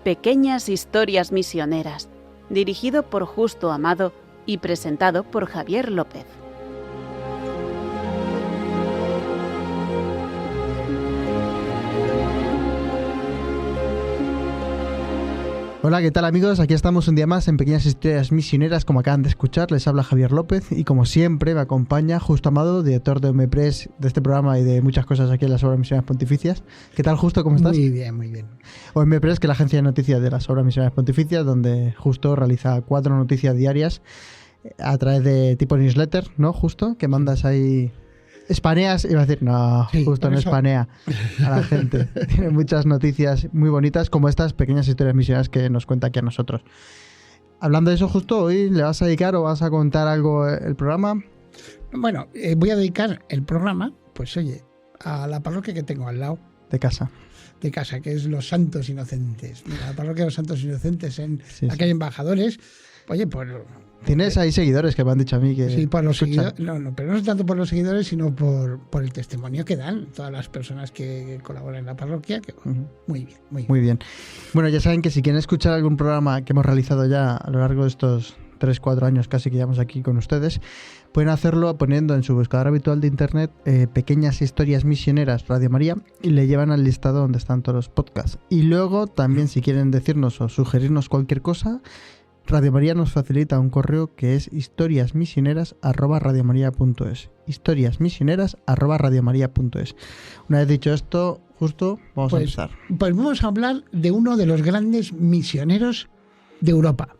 Pequeñas historias misioneras, dirigido por Justo Amado y presentado por Javier López. Hola, ¿qué tal amigos? Aquí estamos un día más en Pequeñas Historias Misioneras, como acaban de escuchar, les habla Javier López y como siempre me acompaña Justo Amado, director de OMPress, de este programa y de muchas cosas aquí en las Obras Misioneras Pontificias. ¿Qué tal, Justo? ¿Cómo estás? Muy bien, muy bien. OMPress, que es la agencia de noticias de las Obras Misioneras Pontificias, donde Justo realiza 4 noticias diarias a través de tipo newsletter, ¿no, Justo? Que mandas ahí... Espaneas, iba a decir, no, sí, Justo no espanea a la gente. Tiene muchas noticias muy bonitas como estas pequeñas historias misioneras que nos cuenta aquí a nosotros. Hablando de eso, Justo, ¿hoy le vas a dedicar o vas a contar algo el programa? Bueno, voy a dedicar el programa, pues oye, a la parroquia que tengo al lado. De casa. De casa, que es Los Santos Inocentes. Mira, la parroquia de Los Santos Inocentes en la calle Embajadores. Oye, pues... Tienes ahí seguidores que me han dicho a mí que... Sí, por los seguidores. No, pero no es tanto por los seguidores, sino por el testimonio que dan todas las personas que colaboran en la parroquia. Que, muy bien, muy bien. Muy bien. Bueno, ya saben que si quieren escuchar algún programa que hemos realizado ya a lo largo de estos 3-4 años casi que llevamos aquí con ustedes, pueden hacerlo poniendo en su buscador habitual de internet Pequeñas Historias Misioneras Radio María y le llevan al listado donde están todos los podcasts. Y luego también si quieren decirnos o sugerirnos cualquier cosa, Radio María nos facilita un correo que es historiasmisioneras@radiomaria.es. historiasmisioneras@radiomaria.es. Una vez dicho esto, Justo, vamos a empezar. Pues vamos a hablar de uno de los grandes misioneros de Europa.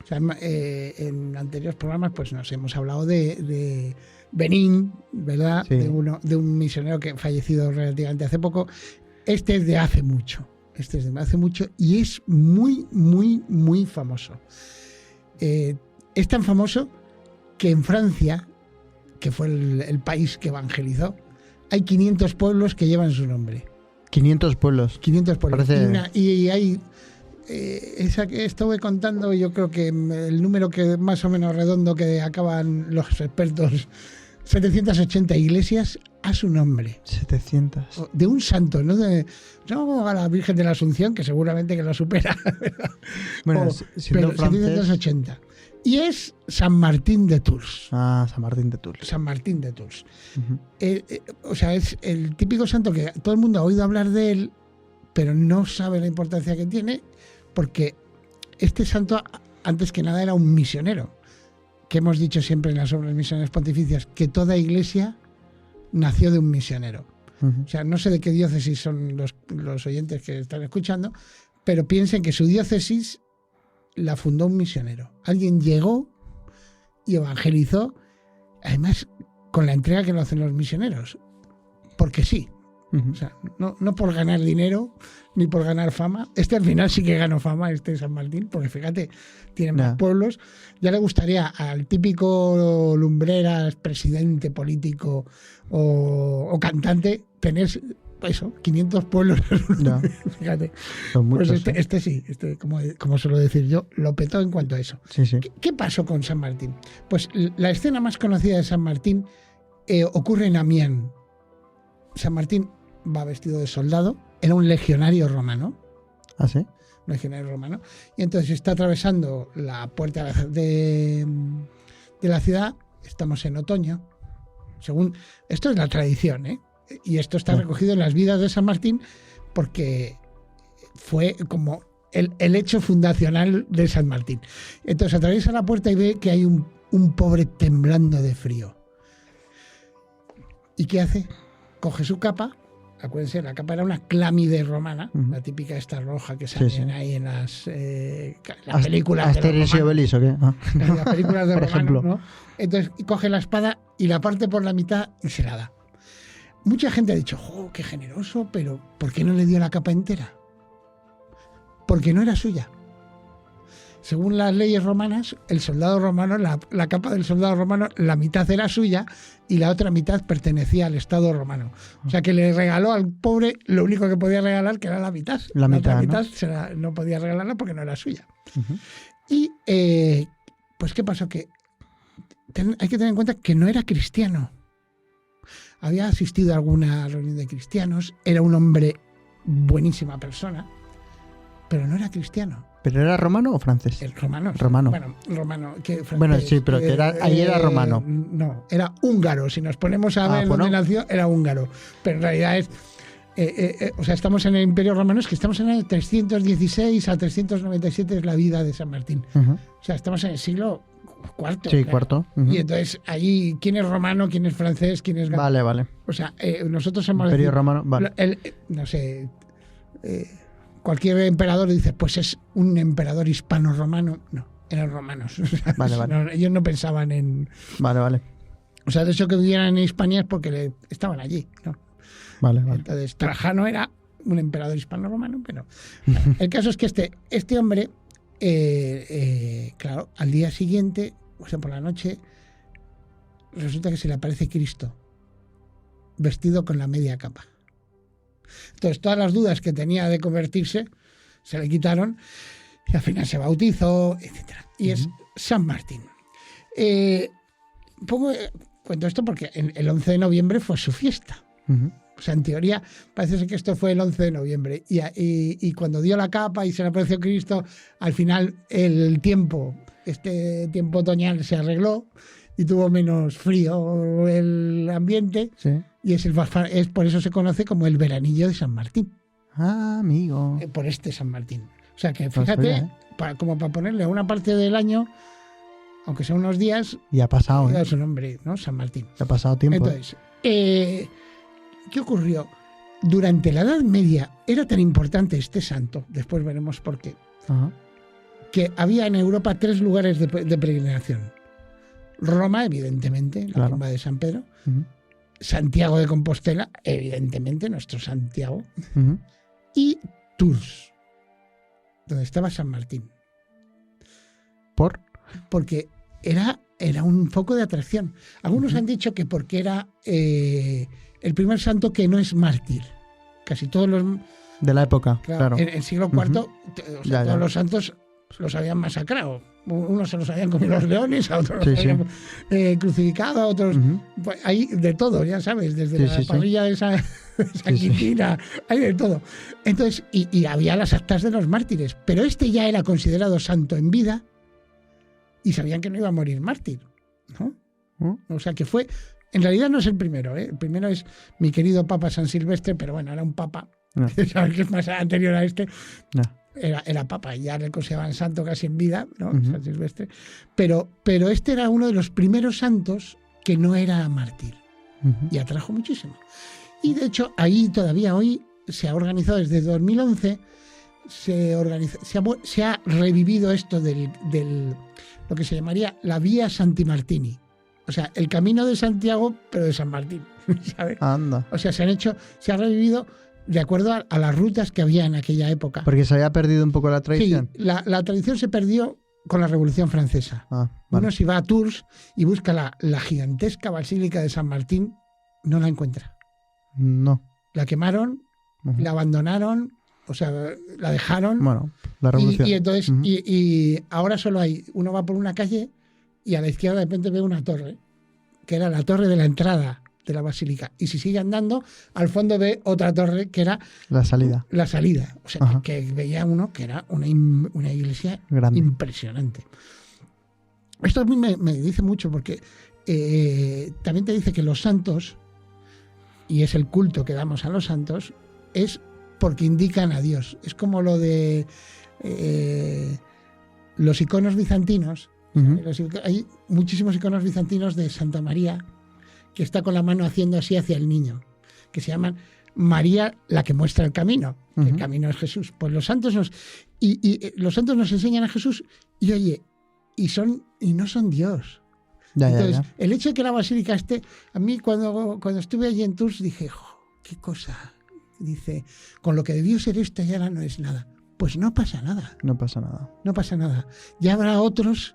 O sea, en anteriores programas pues nos hemos hablado de Benín, ¿verdad? Sí. De un misionero que ha fallecido relativamente hace poco. Este es de hace mucho. Este es de hace mucho y es muy, muy, muy famoso. Es tan famoso que en Francia, que fue el país que evangelizó, hay 500 pueblos que llevan su nombre. 500 pueblos. 500 pueblos. Parece... Y hay... esa que estuve contando, yo creo que el número que más o menos redondo que acaban los expertos, 780 iglesias a su nombre. 700. De un santo, no a la Virgen de la Asunción, que seguramente que lo supera. Bueno, pero 780. Y es San Martín de Tours. Ah, San Martín de Tours. San Martín de Tours. O sea, es el típico santo que todo el mundo ha oído hablar de él, pero no sabe la importancia que tiene, porque este santo, antes que nada, era un misionero. Que hemos dicho siempre en las obras misioneras pontificias, que toda iglesia nació de un misionero. O sea, no sé de qué diócesis son los oyentes que están escuchando, pero piensen que su diócesis la fundó un misionero. Alguien llegó y evangelizó, además con la entrega que lo hacen los misioneros, porque sí. O sea, no por ganar dinero ni por ganar fama. Este al final sí que ganó fama, este San Martín, porque fíjate, tiene más pueblos. Ya le gustaría al típico lumbreras, presidente político o cantante tener eso, 500 pueblos. Fíjate. Son muchos, pues este sí, como suelo decir yo, lo petó en cuanto a eso. Sí, sí. ¿Qué pasó con San Martín? Pues la escena más conocida de San Martín ocurre en Amiens. San Martín va vestido de soldado, era un legionario romano. ¿Ah, sí? Un legionario romano. Y entonces está atravesando la puerta de la ciudad, estamos en otoño. Esto es la tradición, ¿eh? Y esto está recogido en las vidas de San Martín porque fue como el hecho fundacional de San Martín. Entonces atraviesa la puerta y ve que hay un pobre temblando de frío. ¿Y qué hace? Coge su capa. Acuérdense, la capa era una clámide romana, la típica esta roja que salen ahí en las películas Asterix y Obelix, ¿o qué? En las películas de romanos, ¿no? Entonces coge la espada y la parte por la mitad y se la da. Mucha gente ha dicho, ¡oh, qué generoso! Pero ¿por qué no le dio la capa entera? Porque no era suya. Según las leyes romanas, el soldado romano, la capa del soldado romano, la mitad era suya y la otra mitad pertenecía al Estado romano. O sea que le regaló al pobre lo único que podía regalar, que era la mitad. La otra mitad, ¿no? No podía regalarla porque no era suya. Y pues ¿qué pasó? Que hay que tener en cuenta que no era cristiano. Había asistido a alguna reunión de cristianos, era un hombre buenísima persona, pero no era cristiano. ¿Pero era romano o francés? El romano. Romano. Bueno, romano. Bueno, sí, pero que ahí era romano. No, era húngaro. Si nos ponemos a ver dónde nació, era húngaro. Pero en realidad es... o sea, estamos en el Imperio Romano, es que estamos en el 316 a 397 es la vida de San Martín. O sea, estamos en el siglo IV. Sí, cuarto. Y entonces, ahí, ¿quién es romano, quién es francés, quién es... Vale. O sea, nosotros hemos... Imperio Romano, vale. No sé... cualquier emperador dice, pues es un emperador hispano-romano. No, eran romanos. Vale. No, ellos no pensaban en... Vale. O sea, de eso que vivieran en Hispania es porque estaban allí, ¿no? Vale. Entonces, Trajano era un emperador hispano-romano, pero... el caso es que este hombre, claro, al día siguiente, o sea, por la noche, resulta que se le aparece Cristo, vestido con la media capa. Entonces, todas las dudas que tenía de convertirse se le quitaron y al final se bautizó, etc. Y es San Martín. Cuento esto porque el 11 de noviembre fue su fiesta. O sea, en teoría, parece ser que esto fue el 11 de noviembre. Y cuando dio la capa y se le apareció Cristo, al final este tiempo otoñal se arregló y tuvo menos frío el ambiente. Sí. Y es por eso se conoce como el veranillo de San Martín. Ah, amigo. Por San Martín. O sea que fíjate, como para ponerle a una parte del año, aunque sea unos días, y ha pasado, da su nombre, ¿no? San Martín. Ha pasado tiempo. Entonces, ¿qué ocurrió? Durante la Edad Media era tan importante este santo, después veremos por qué, que había en Europa 3 lugares de peregrinación. Roma, evidentemente, la tumba de San Pedro. Santiago de Compostela, evidentemente, nuestro Santiago. Y Tours, donde estaba San Martín. Porque era un foco de atracción. Algunos han dicho que porque era el primer santo que no es mártir. Casi todos los... De la época, claro. En el siglo IV, todos los santos los habían masacrado. Unos se los habían comido los leones, a otros los habían crucificado, a otros... Pues hay de todo, ya sabes, desde la parrilla de esa Quintina, hay de todo. Entonces, y había las actas de los mártires, pero este ya era considerado santo en vida y sabían que no iba a morir mártir, ¿no? O sea que fue... En realidad no es el primero, ¿eh? El primero es mi querido Papa San Silvestre, pero bueno, era un papa, ¿sabes qué es más anterior a este? No. Era papa, ya le consideraban santo casi en vida, ¿no? San Silvestre. Pero este era uno de los primeros santos que no era mártir. Y atrajo muchísimo. Y de hecho, ahí todavía hoy se ha organizado desde 2011, se ha revivido esto del lo que se llamaría la Vía Santi Martini. O sea, el camino de Santiago, pero de San Martín, ¿sabes? Anda. O sea, se ha revivido de acuerdo a las rutas que había en aquella época. Porque se había perdido un poco la tradición. Sí, la tradición se perdió con la Revolución Francesa. Vale. Uno si va a Tours y busca la gigantesca basílica de San Martín, no la encuentra. No. La quemaron, la abandonaron, o sea, la dejaron. Bueno, la Revolución. Y entonces, y ahora solo uno va por una calle y a la izquierda de repente ve una torre, que era la torre de la entrada de la basílica. Y si sigue andando, al fondo ve otra torre que era... La salida. La salida. O sea, que veía uno que era una iglesia grande, impresionante. Esto a mí me dice mucho porque también te dice que los santos, y es el culto que damos a los santos, es porque indican a Dios. Es como lo de los iconos bizantinos. Hay muchísimos iconos bizantinos de Santa María que está con la mano haciendo así hacia el niño, que se llaman María la que muestra el camino, que el camino es Jesús. Pues los santos los santos nos enseñan a Jesús y oye, y no son Dios. Entonces, el hecho de que la basílica esté, a mí cuando estuve allí en Tours dije, qué cosa, dice, con lo que debió ser esta ya no es nada. Pues no pasa nada. No pasa nada. No pasa nada. Ya habrá otros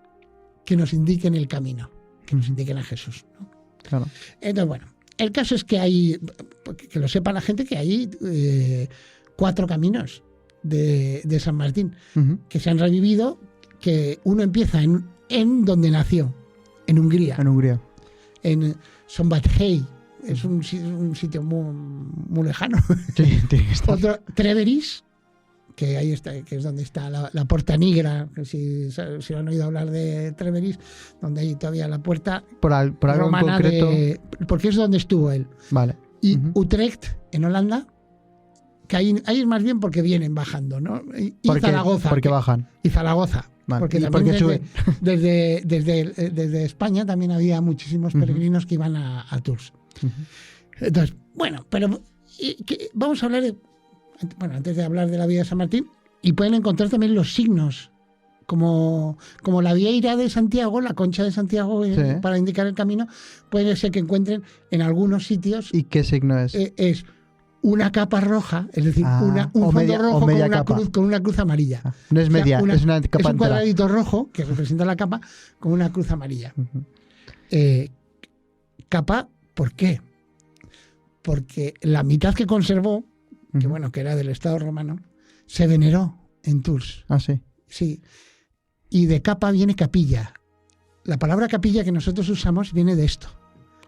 que nos indiquen el camino, que nos indiquen a Jesús, ¿no? Claro. Entonces, bueno, el caso es que hay, que lo sepa la gente, que hay 4 caminos de San Martín que se han revivido, que uno empieza en donde nació, en Hungría. En Hungría. En Szombathely, es un sitio muy, muy lejano. Sí, tiene que estar. Otro, Treveris, que ahí está, que es donde está la Puerta Negra, que si han oído hablar de Treveris, donde hay todavía la puerta por algo romana en concreto. Porque es donde estuvo él. Vale. Y Utrecht, en Holanda, que ahí es más bien porque vienen bajando, ¿no? Y Zaragoza. Porque bajan. Y Zaragoza. Vale. Porque ¿Y también suben? desde España también había muchísimos peregrinos que iban a Tours. Entonces, bueno, pero vamos a hablar antes de hablar de la vida de San Martín, y pueden encontrar también los signos, como la vieira de Santiago, la concha de Santiago, para indicar el camino, puede ser que encuentren en algunos sitios. ¿Y qué signo es? Es una capa roja, es decir, un fondo rojo con una cruz amarilla. No es media, es una capa es un entera. cuadradito rojo que representa la capa con una cruz amarilla. Capa, ¿por qué? Porque la mitad que conservó, que era del Estado romano, se veneró en Tours. Ah, sí. Sí. Y de capa viene capilla. La palabra capilla que nosotros usamos viene de esto.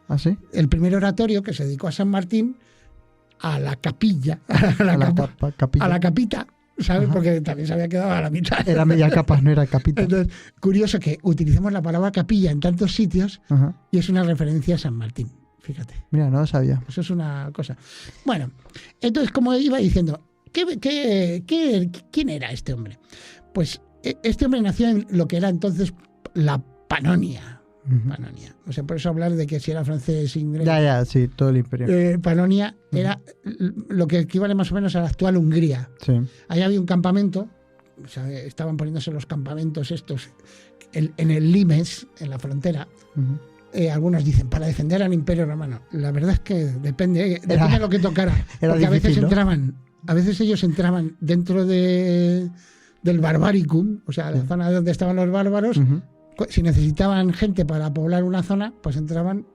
¿Ah, sí? El primer oratorio que se dedicó a San Martín, a la capilla, a la capita, ¿sabes? Ajá. Porque también se había quedado a la mitad. Era media capa, no era capita. Entonces, curioso que utilicemos la palabra capilla en tantos sitios y es una referencia a San Martín. Fíjate. Mira, no lo sabía. Eso es una cosa. Bueno, entonces, como iba diciendo, ¿quién era este hombre? Pues este hombre nació en lo que era entonces la Panonia. Panonia. O sea, por eso hablar de que si era francés, inglés. Ya, sí, todo el imperio. Panonia era lo que equivale más o menos a la actual Hungría. Sí. Ahí había un campamento, o sea, estaban poniéndose los campamentos estos en el Limes, en la frontera. Algunos dicen, para defender al Imperio Romano. La verdad es que depende de lo que tocara. Porque difícil, a veces ellos entraban dentro del Barbaricum, o sea, la zona donde estaban los bárbaros. Si necesitaban gente para poblar una zona, pues entraban,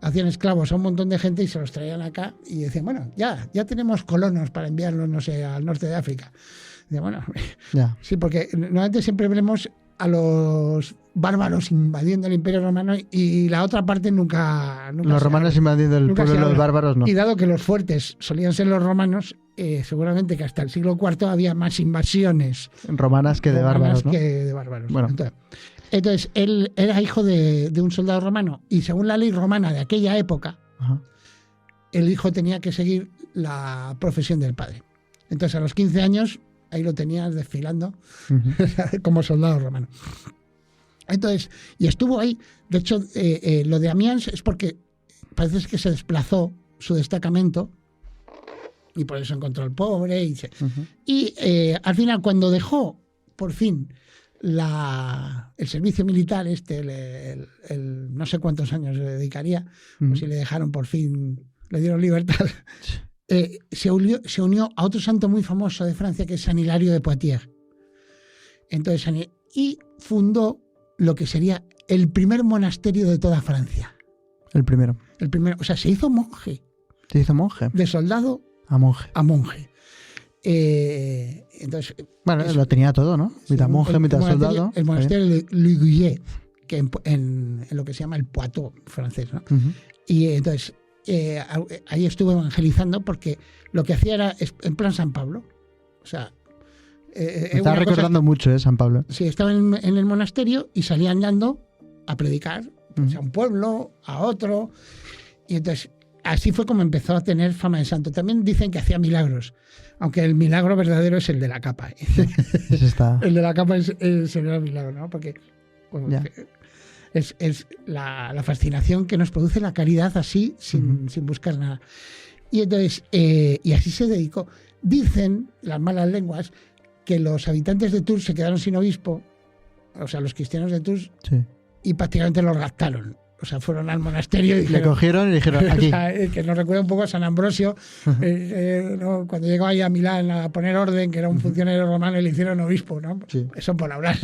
hacían esclavos a un montón de gente y se los traían acá y decían, bueno, ya tenemos colonos para enviarlos, no sé, al norte de África. Y bueno, sí, porque normalmente siempre vemos a los bárbaros invadiendo el Imperio Romano y la otra parte nunca los romanos invadiendo el pueblo de los bárbaros, no. Y dado que los fuertes solían ser los romanos, seguramente que hasta el siglo IV había más invasiones romanas que de bárbaros, ¿no? Bueno. Entonces, él era hijo de un soldado romano y según la ley romana de aquella época, el hijo tenía que seguir la profesión del padre. Entonces, a los 15 años, ahí lo tenías desfilando como soldado romano. Entonces, y estuvo ahí. De hecho, lo de Amiens es porque parece que se desplazó su destacamento y por eso encontró al pobre. Y al final, cuando dejó, por fin, el servicio militar, el no sé cuántos años le dedicaría, o si le dejaron por fin, le dieron libertad, se unió a otro santo muy famoso de Francia, que es San Hilario de Poitiers. Entonces, y fundó lo que sería el primer monasterio de toda Francia. El primero. O sea, se hizo monje. ¿Se hizo monje? De soldado a monje. Entonces, bueno, lo tenía todo, ¿no? Mitad monje, mitad soldado. El monasterio de Liguillet, que en lo que se llama el Poitou francés, ¿no? Y entonces ahí estuve evangelizando porque lo que hacía era en plan San Pablo. O sea, me estaba recordando mucho, San Pablo. Sí, estaba en el monasterio y salía andando a predicar, pues, a un pueblo, a otro. Y entonces así fue como empezó a tener fama de santo. También dicen que hacía milagros, aunque el milagro verdadero es el de la capa. El de la capa es el gran milagro, ¿no? Porque es la fascinación que nos produce la caridad así, sin buscar nada. Y entonces, y así se dedicó. Dicen las malas lenguas que los habitantes de Tours se quedaron sin obispo, o sea, los cristianos de Tours, y prácticamente los raptaron. O sea, fueron al monasterio y dijeron, le cogieron y dijeron, aquí. O sea, que nos recuerda un poco a San Ambrosio, ¿no? Cuando llegó ahí a Milán a poner orden, que era un funcionario romano, y le hicieron obispo, ¿no? Sí. Eso por hablar.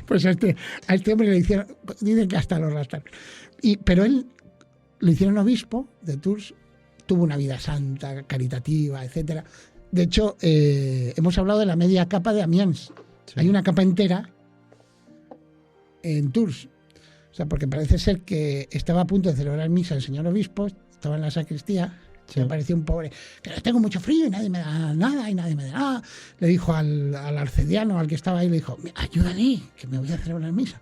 Pues a este hombre le hicieron, dicen que hasta lo raptaron. Pero él lo hicieron obispo de Tours, tuvo una vida santa, caritativa, etcétera. De hecho, hemos hablado de la media capa de Amiens. Sí. Hay una capa entera en Tours. O sea, porque parece ser que estaba a punto de celebrar misa el señor obispo, estaba en la sacristía Sí. Me pareció un pobre, que tengo mucho frío y nadie me da nada y nadie me da nada. Le dijo al arcediano, al que estaba ahí, le dijo, ayúdame, que me voy a celebrar misa.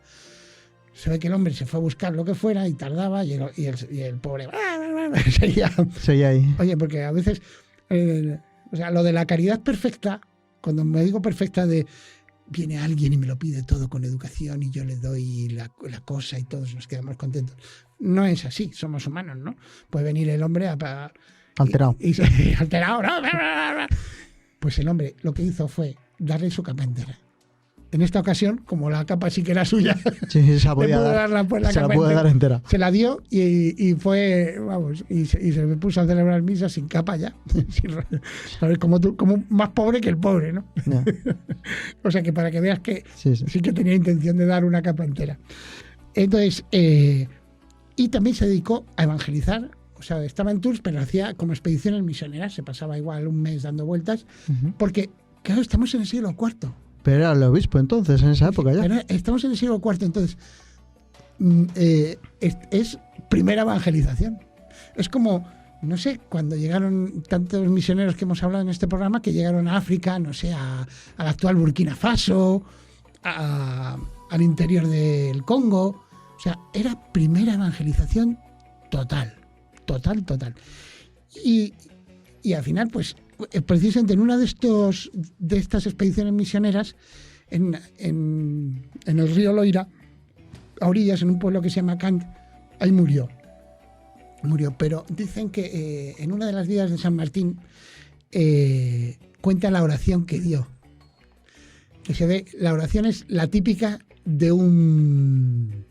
Se ve que el hombre se fue a buscar lo que fuera y tardaba y el pobre seguía ahí. Oye, porque a veces, o sea, lo de la caridad perfecta, cuando me digo perfecta de viene alguien y me lo pide todo con educación y yo le doy la cosa y todos nos quedamos contentos. No es así, somos humanos, ¿no? Puede venir el hombre alterado. Alterado, ¿no? Pues el hombre lo que hizo fue darle su capa entera. En esta ocasión, como la capa sí que era suya, sí, se la podía dar, la puede dar entera. Se la dio y fue, vamos, y se me puso a celebrar misa sin capa ya. ¿Sabes? Como más pobre que el pobre, ¿no? Yeah. O sea que para que veas que sí que tenía intención de dar una capa entera. Entonces, y también se dedicó a evangelizar. O sea, estaba en Tours, pero hacía como expediciones misioneras. Se pasaba igual un mes dando vueltas. Porque, claro, estamos en el siglo IV. Pero era el obispo entonces, en esa época ya. Pero estamos en el siglo IV, entonces es primera evangelización. Es como, no sé, cuando llegaron tantos misioneros que hemos hablado en este programa, que llegaron a África, no sé, a la actual Burkina Faso, al interior del Congo. O sea, era primera evangelización total. Y al final, pues, precisamente en una de estas expediciones misioneras, en el río Loira, a orillas, en un pueblo que se llama Cant, ahí murió. Pero dicen que en una de las vidas de San Martín cuenta la oración que dio. Que se ve, la oración es la típica de un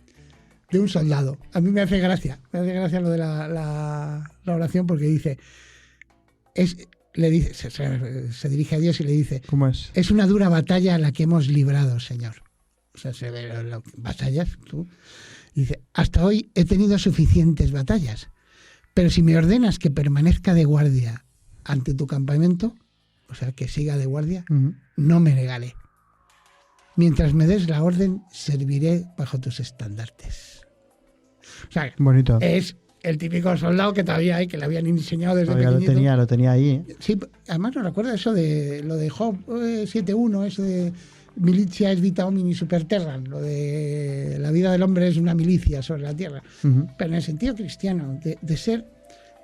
soldado. A mí me hace gracia lo de la oración, porque dice, se dirige a Dios y le dice, ¿cómo es? Es una dura batalla la que hemos librado, Señor. O sea, se ve batallas, tú. Dice, hasta hoy he tenido suficientes batallas, pero si me ordenas que permanezca de guardia ante tu campamento, o sea, que siga de guardia, no me negaré. Mientras me des la orden, serviré bajo tus estandartes. O sea, bonito. Es el típico soldado que todavía hay, que le habían enseñado desde pequeñito. Lo tenía ahí, ¿eh? Sí, además no recuerda eso de lo de Job 7.1, eso de militia es vita homini super terram, lo de la vida del hombre es una milicia sobre la tierra. Pero en el sentido cristiano, de ser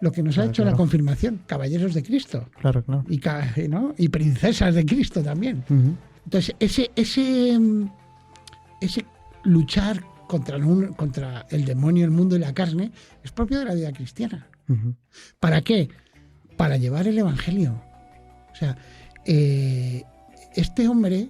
lo que nos ha hecho la confirmación, caballeros de Cristo. Claro. Y princesas de Cristo también. Entonces, ese luchar contra el demonio, el mundo y la carne es propio de la vida cristiana. ¿Para qué? Para llevar el evangelio. O sea, este hombre,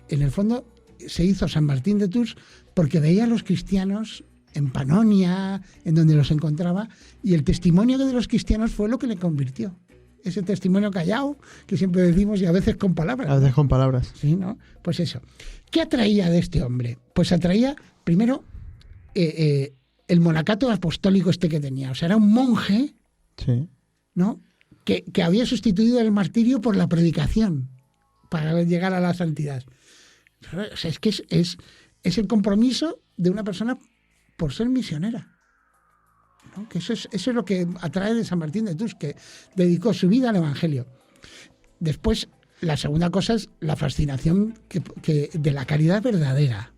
en el fondo, se hizo San Martín de Tours porque veía a los cristianos en Panonia, en donde los encontraba, y el testimonio de los cristianos fue lo que le convirtió. Ese testimonio callado que siempre decimos, y a veces con palabras. A veces con palabras. Sí, ¿no? Pues eso. ¿Qué atraía de este hombre? Pues atraía, primero, el monacato apostólico que tenía. O sea, era un monje, sí, ¿no? Que había sustituido el martirio por la predicación para llegar a la santidad. O sea, es que es el compromiso de una persona por ser misionera, ¿no? Que eso es lo que atrae de San Martín de Tours, que dedicó su vida al Evangelio. Después, la segunda cosa es la fascinación de la caridad verdadera.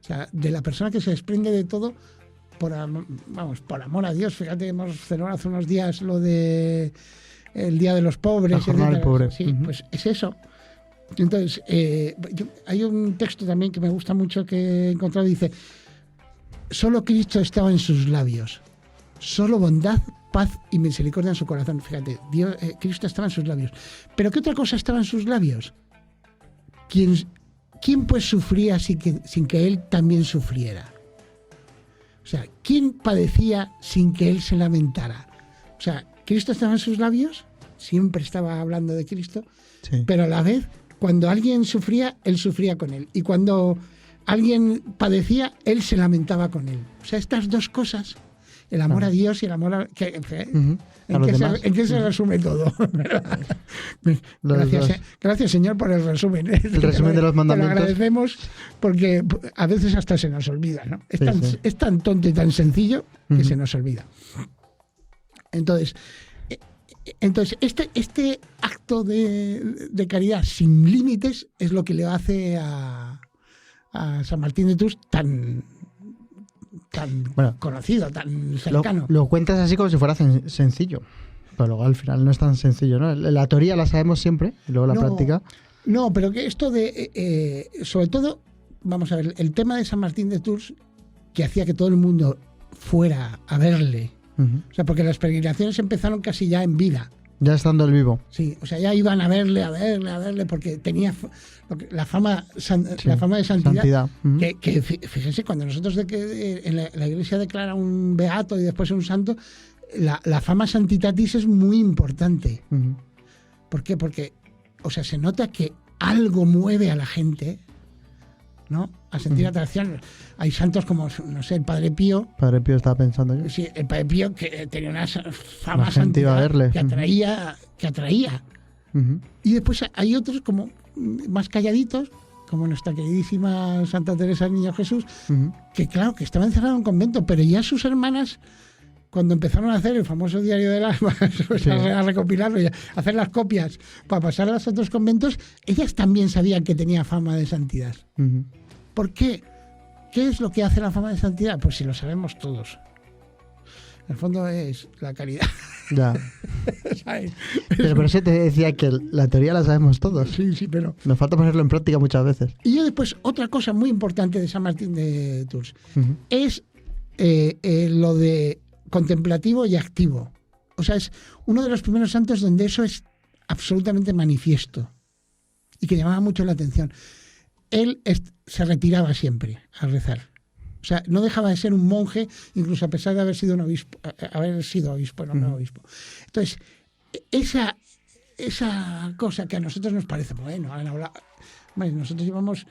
O sea, de la persona que se desprende de todo por amor a Dios. Fíjate, hemos celebrado hace unos días lo de el Día de los Pobres. La jornada del pobre. Sí, pues es eso. Entonces, hay un texto también que me gusta mucho que he encontrado, dice: solo Cristo estaba en sus labios, solo bondad, paz y misericordia en su corazón. Fíjate, Cristo estaba en sus labios. ¿Pero qué otra cosa estaba en sus labios? ¿Quién pues sufría sin que él también sufriera? O sea, ¿quién padecía sin que él se lamentara? O sea, Cristo estaba en sus labios, siempre estaba hablando de Cristo, sí, pero a la vez, cuando alguien sufría, él sufría con él. Y cuando alguien padecía, él se lamentaba con él. O sea, estas dos cosas, el amor a Dios y el amor ¿en qué se resume todo? Gracias, Señor, por el resumen. El resumen de los mandamientos. Te lo agradecemos porque a veces hasta se nos olvida, ¿no? Es tan tonto y tan sencillo que se nos olvida. Entonces, Entonces, este acto de caridad sin límites es lo que le hace a San Martín de Tours tan conocido, tan cercano. Lo cuentas así como si fuera sencillo, pero luego al final no es tan sencillo, ¿no? La teoría la sabemos siempre y luego la práctica. No, pero que esto sobre todo, vamos a ver, el tema de San Martín de Tours, que hacía que todo el mundo fuera a verle. O sea, porque las peregrinaciones empezaron casi ya en vida. Ya estando el vivo. Sí, o sea, ya iban a verle, porque tenía la fama de santidad. Que fíjense, cuando nosotros en la iglesia declara un beato y después un santo, la fama santitatis es muy importante. ¿Por qué? Porque, o sea, se nota que algo mueve a la gente, ¿no? A sentir atracción. Hay santos como, no sé, el Padre Pío. Padre Pío estaba pensando yo. Sí, el Padre Pío que tenía una fama santidad que atraía. Y después hay otros como más calladitos, como nuestra queridísima Santa Teresa del Niño Jesús, que claro, que estaba encerrado en un convento, pero ya sus hermanas, cuando empezaron a hacer el famoso diario del alma, a recopilarlo y a hacer las copias para pasarlas a otros conventos, ellas también sabían que tenía fama de santidad. ¿Por qué? ¿Qué es lo que hace la fama de santidad? Pues si lo sabemos todos. En el fondo es la caridad. Ya. Pero por eso te decía que la teoría la sabemos todos. Sí, pero... Nos falta ponerlo en práctica muchas veces. Y yo después, otra cosa muy importante de San Martín de Tours es lo de contemplativo y activo. O sea, es uno de los primeros santos donde eso es absolutamente manifiesto y que llamaba mucho la atención. Él se retiraba siempre a rezar. O sea, no dejaba de ser un monje, incluso a pesar de haber sido obispo, obispo. Entonces, esa cosa que a nosotros nos parece, bueno, nosotros llevamos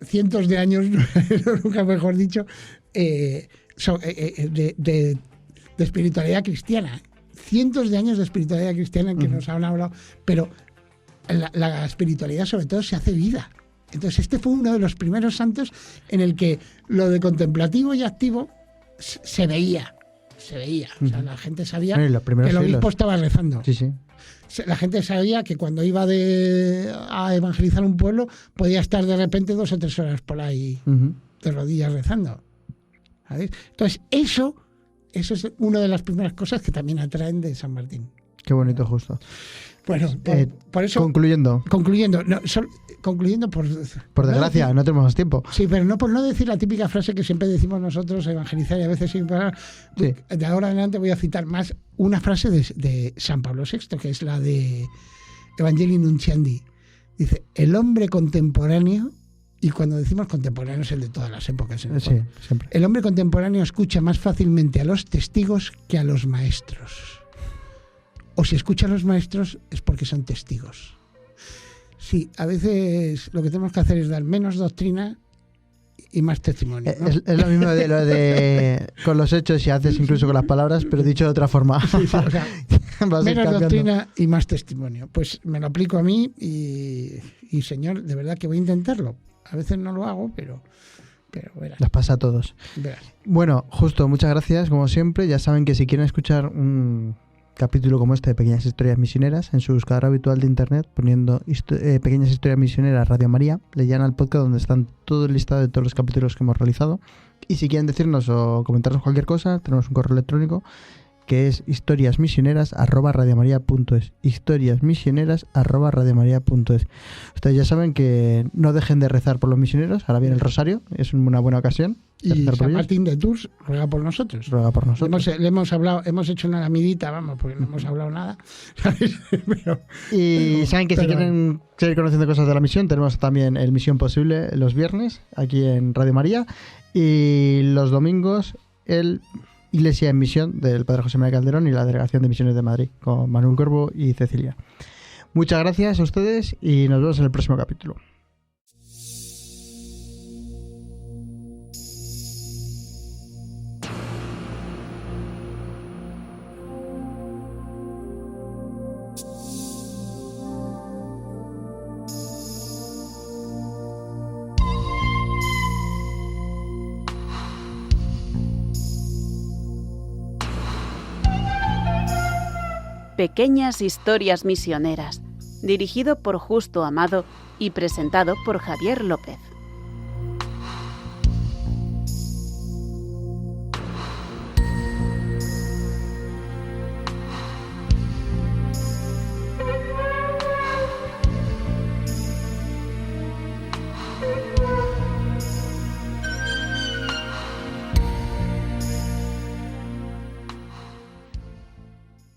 cientos de años, nunca mejor dicho, de espiritualidad cristiana. Cientos de años de espiritualidad cristiana en que nos han hablado, pero la espiritualidad sobre todo se hace vida. Entonces este fue uno de los primeros santos en el que lo de contemplativo y activo se veía. O sea, la gente sabía que el obispo estaba rezando. Sí. La gente sabía que cuando iba a evangelizar un pueblo podía estar de repente 2 o 3 horas por ahí de rodillas rezando. ¿Sabes? Entonces eso es una de las primeras cosas que también atraen de San Martín. Qué bonito, justo. Bueno, por eso... Concluyendo, por desgracia, no tenemos más tiempo. Sí, pero no por no decir la típica frase que siempre decimos nosotros, evangelizar y a veces sin parar. Sí. De ahora en adelante voy a citar más una frase de San Pablo VI, que es la de Evangelii Nunciandi. Dice, el hombre contemporáneo, y cuando decimos contemporáneo es el de todas las épocas. Sí, siempre. El hombre contemporáneo escucha más fácilmente a los testigos que a los maestros. O si escucha a los maestros es porque son testigos. Sí, a veces lo que tenemos que hacer es dar menos doctrina y más testimonio, ¿no? Es lo mismo de lo de con los hechos y haces incluso con las palabras, pero dicho de otra forma. Sí, o sea, menos doctrina y más testimonio. Pues me lo aplico a mí y señor, de verdad que voy a intentarlo. A veces no lo hago, pero verás. Las pasa a todos. Verás. Bueno, justo, muchas gracias, como siempre. Ya saben que si quieren escuchar un capítulo como este de Pequeñas Historias Misioneras, en su buscador habitual de internet, poniendo Pequeñas Historias Misioneras Radio María, le llegan al podcast donde están todo el listado de todos los capítulos que hemos realizado. Y si quieren decirnos o comentarnos cualquier cosa, tenemos un correo electrónico que es historiasmisioneras@radiomaria.es, historiasmisioneras@radiomaria.es. Ustedes ya saben que no dejen de rezar por los misioneros. Ahora viene el rosario, es una buena ocasión. Y San Martín de Tours ruega por nosotros. Ruega por nosotros. Le hemos hablado, hemos hecho una lamidita, porque no hemos hablado nada. Saben que si quieren seguir conociendo cosas de la misión, tenemos también el Misión Posible los viernes aquí en Radio María, y los domingos el Iglesia en Misión del Padre José María Calderón y la Delegación de Misiones de Madrid con Manuel Corvo y Cecilia. Muchas gracias a ustedes y nos vemos en el próximo capítulo. Pequeñas historias misioneras, dirigido por Justo Amado y presentado por Javier López.